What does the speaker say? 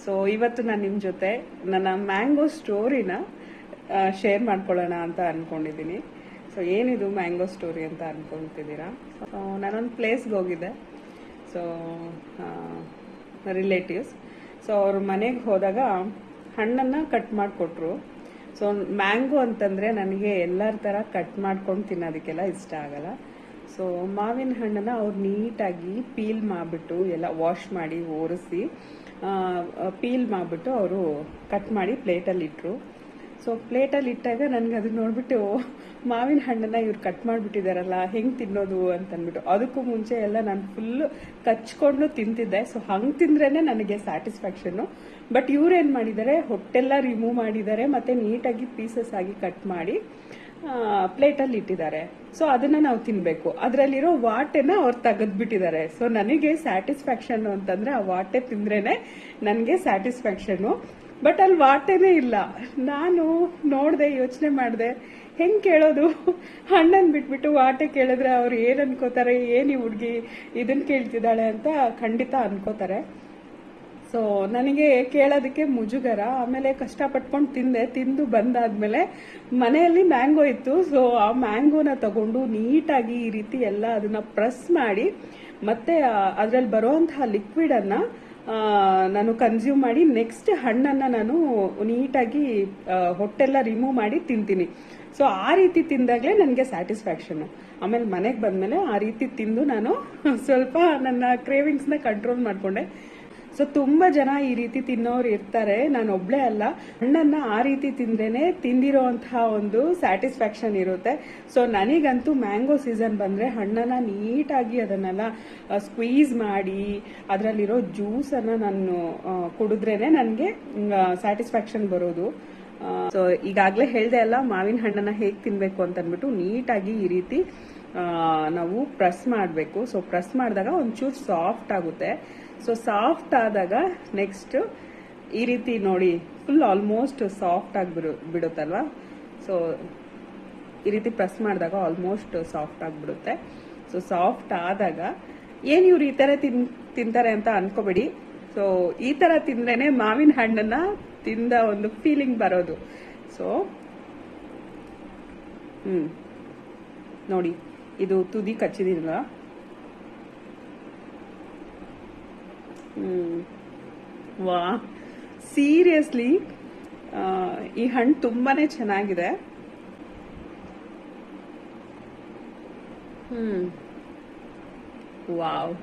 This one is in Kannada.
ಸೊ ಇವತ್ತು ನಾನು ನಿಮ್ಮ ಜೊತೆ ನನ್ನ ಮ್ಯಾಂಗೋ ಸ್ಟೋರಿನ ಶೇರ್ ಮಾಡ್ಕೊಳ್ಳೋಣ ಅಂತ ಅನ್ಕೊಂಡಿದ್ದೀನಿ. ಸೊ ಏನಿದು ಮ್ಯಾಂಗೋ ಸ್ಟೋರಿ ಅಂತ ಅನ್ಕೊಳ್ತಿದ್ದೀರಾ? ಸೊ ನಾನೊಂದು ಪ್ಲೇಸ್ಗೆ ಹೋಗಿದ್ದೆ. ಸೊ ರಿಲೇಟಿವ್ಸ್, ಸೊ ಅವ್ರ ಮನೆಗೆ ಹೋದಾಗ ಹಣ್ಣನ್ನು ಕಟ್ ಮಾಡಿಕೊಟ್ರು. ಸೊ ಮ್ಯಾಂಗೋ ಅಂತಂದರೆ ನನಗೆ ಎಲ್ಲರ ಥರ ಕಟ್ ಮಾಡ್ಕೊಂಡು ತಿನ್ನೋದಕ್ಕೆಲ್ಲ ಇಷ್ಟ ಆಗಲ್ಲ. ಸೊ ಮಾವಿನ ಹಣ್ಣನ್ನು ಅವ್ರು ನೀಟಾಗಿ ಪೀಲ್ ಮಾಡಿಬಿಟ್ಟು ಎಲ್ಲ ವಾಶ್ ಮಾಡಿ ಒರೆಸಿ ಪೀಲ್ ಮಾಡಿಬಿಟ್ಟು ಅವರು ಕಟ್ ಮಾಡಿ ಪ್ಲೇಟಲ್ಲಿ ಇಟ್ಟರು. ಸೊ ಪ್ಲೇಟಲ್ಲಿ ಇಟ್ಟಾಗ ನನಗೆ ಅದನ್ನ ನೋಡ್ಬಿಟ್ಟು ಮಾವಿನ ಹಣ್ಣನ್ನು ಇವ್ರು ಕಟ್ ಮಾಡಿಬಿಟ್ಟಿದಾರಲ್ಲ, ಹೆಂಗೆ ತಿನ್ನೋದು ಅಂತಂದ್ಬಿಟ್ಟು, ಅದಕ್ಕೂ ಮುಂಚೆ ಎಲ್ಲ ನಾನು ಫುಲ್ಲು ಕಚ್ಕೊಂಡು ತಿಂತಿದ್ದೆ. ಸೊ ಹಂಗೆ ತಿಂದ್ರೇ ನನಗೆ ಸ್ಯಾಟಿಸ್ಫ್ಯಾಕ್ಷನ್ನು. ಬಟ್ ಇವ್ರೇನು ಮಾಡಿದ್ದಾರೆ, ಹೊಟ್ಟೆಲ್ಲ ರಿಮೂವ್ ಮಾಡಿದ್ದಾರೆ ಮತ್ತು ನೀಟಾಗಿ ಪೀಸಸ್ ಆಗಿ ಕಟ್ ಮಾಡಿ ಪ್ಲೇಟಲ್ಲಿ ಇಟ್ಟಿದ್ದಾರೆ. ಸೊ ಅದನ್ನ ನಾವು ತಿನ್ಬೇಕು. ಅದರಲ್ಲಿರೋ ವಾಟೆನ ಅವ್ರು ತೆಗೆದ್ಬಿಟ್ಟಿದ್ದಾರೆ. ಸೊ ನನಗೆ ಸ್ಯಾಟಿಸ್ಫ್ಯಾಕ್ಷನ್ ಅಂತಂದ್ರೆ ಆ ವಾಟೆ ತಿಂದ್ರೇನೆ ನನಗೆ ಸ್ಯಾಟಿಸ್ಫ್ಯಾಕ್ಷನು. ಬಟ್ ಅಲ್ಲಿ ವಾಟೆನೇ ಇಲ್ಲ. ನಾನು ನೋಡಿದೆ, ಯೋಚನೆ ಮಾಡಿದೆ, ಹೆಂಗೆ ಕೇಳೋದು? ಹಣ್ಣನ್ನು ಬಿಟ್ಬಿಟ್ಟು ವಾಟೆ ಕೇಳಿದ್ರೆ ಅವ್ರು ಏನು ಅನ್ಕೋತಾರೆ, ಏನು ಈ ಹುಡುಗಿ ಇದನ್ನ ಕೇಳ್ತಿದ್ದಾಳೆ ಅಂತ ಖಂಡಿತ ಅನ್ಕೋತಾರೆ. ಸೊ ನನಗೆ ಕೇಳೋದಕ್ಕೆ ಮುಜುಗರ. ಆಮೇಲೆ ಕಷ್ಟಪಟ್ಕೊಂಡು ತಿಂದು ಬಂದಾದ್ಮೇಲೆ ಮನೆಯಲ್ಲಿ ಮ್ಯಾಂಗೋ ಇತ್ತು. ಸೊ ಆ ಮ್ಯಾಂಗೋನ ತಗೊಂಡು ನೀಟಾಗಿ ಈ ರೀತಿ ಎಲ್ಲ ಅದನ್ನ ಪ್ರೆಸ್ ಮಾಡಿ ಮತ್ತೆ ಅದರಲ್ಲಿ ಬರುವಂತಹ ಲಿಕ್ವಿಡನ್ನು ನಾನು ಕನ್ಸ್ಯೂಮ್ ಮಾಡಿ ನೆಕ್ಸ್ಟ್ ಹಣ್ಣನ್ನು ನಾನು ನೀಟಾಗಿ ಹೊಟ್ಟೆಲ್ಲ ರಿಮೂವ್ ಮಾಡಿ ತಿಂತೀನಿ. ಸೊ ಆ ರೀತಿ ತಿಂದಾಗಲೇ ನನಗೆ ಸ್ಯಾಟಿಸ್ಫ್ಯಾಕ್ಷನು. ಆಮೇಲೆ ಮನೆಗೆ ಬಂದಮೇಲೆ ಆ ರೀತಿ ತಿಂದು ನಾನು ಸ್ವಲ್ಪ ನನ್ನ ಕ್ರೇವಿಂಗ್ಸ್ನ ಕಂಟ್ರೋಲ್ ಮಾಡಿಕೊಂಡೆ. ಸೊ ತುಂಬ ಜನ ಈ ರೀತಿ ತಿನ್ನೋರು ಇರ್ತಾರೆ, ನಾನು ಒಬ್ಳೇ ಅಲ್ಲ. ಹಣ್ಣನ್ನು ಆ ರೀತಿ ತಿಂದ್ರೇನೆ ತಿಂದಿರೋಂತಹ ಒಂದು ಸ್ಯಾಟಿಸ್ಫ್ಯಾಕ್ಷನ್ ಇರುತ್ತೆ. ಸೊ ನನಗಂತೂ ಮ್ಯಾಂಗೋ ಸೀಸನ್ ಬಂದರೆ ಹಣ್ಣನ್ನು ನೀಟಾಗಿ ಅದನ್ನೆಲ್ಲ ಸ್ಕ್ವೀಸ್ ಮಾಡಿ ಅದರಲ್ಲಿರೋ ಜ್ಯೂಸನ್ನು ನಾನು ಕುಡಿದ್ರೇನೆ ನನಗೆ ಸ್ಯಾಟಿಸ್ಫ್ಯಾಕ್ಷನ್ ಬರೋದು. ಸೊ ಈಗಾಗಲೇ ಹೇಳ್ದೆ ಅಲ್ಲ, ಮಾವಿನ ಹಣ್ಣನ್ನು ಹೇಗೆ ತಿನ್ನಬೇಕು ಅಂತಂದ್ಬಿಟ್ಟು ನೀಟಾಗಿ ಈ ರೀತಿ ನಾವು ಪ್ರೆಸ್ ಮಾಡಬೇಕು. ಸೊ ಪ್ರೆಸ್ ಮಾಡಿದಾಗ ಒಂಚೂರು ಸಾಫ್ಟ್ ಆಗುತ್ತೆ. ಸೊ ಸಾಫ್ಟ್ ಆದಾಗ ನೆಕ್ಸ್ಟ್ ಈ ರೀತಿ ನೋಡಿ, ಫುಲ್ ಆಲ್ಮೋಸ್ಟ್ ಸಾಫ್ಟ್ ಆಗಿ ಬಿಡುತ್ತಲ್ವಾ. ಸೊ ಈ ರೀತಿ ಪ್ರೆಸ್ ಮಾಡಿದಾಗ ಆಲ್ಮೋಸ್ಟ್ ಸಾಫ್ಟ್ ಆಗಿಬಿಡುತ್ತೆ. ಸೊ ಸಾಫ್ಟ್ ಆದಾಗ ಏನು ಇವ್ರು ಈ ಥರ ತಿಂತಾರೆ ಅಂತ ಅನ್ಕೋಬೇಡಿ. ಸೊ ಈ ಥರ ತಿಂದ್ರೇನೆ ಮಾವಿನ ಹಣ್ಣನ್ನ ತಿಂದ ಒಂದು ಫೀಲಿಂಗ್ ಬರೋದು. ಸೊ ನೋಡಿ, ಇದು ತುದಿ ಕಚ್ಚಿದಿಲ್ಲ. ವಾ, ಸೀರಿಯಸ್ಲಿ ಈ ಹಣ್ಣು ತುಂಬಾನೇ ಚೆನ್ನಾಗಿದೆ. ವಾವ್.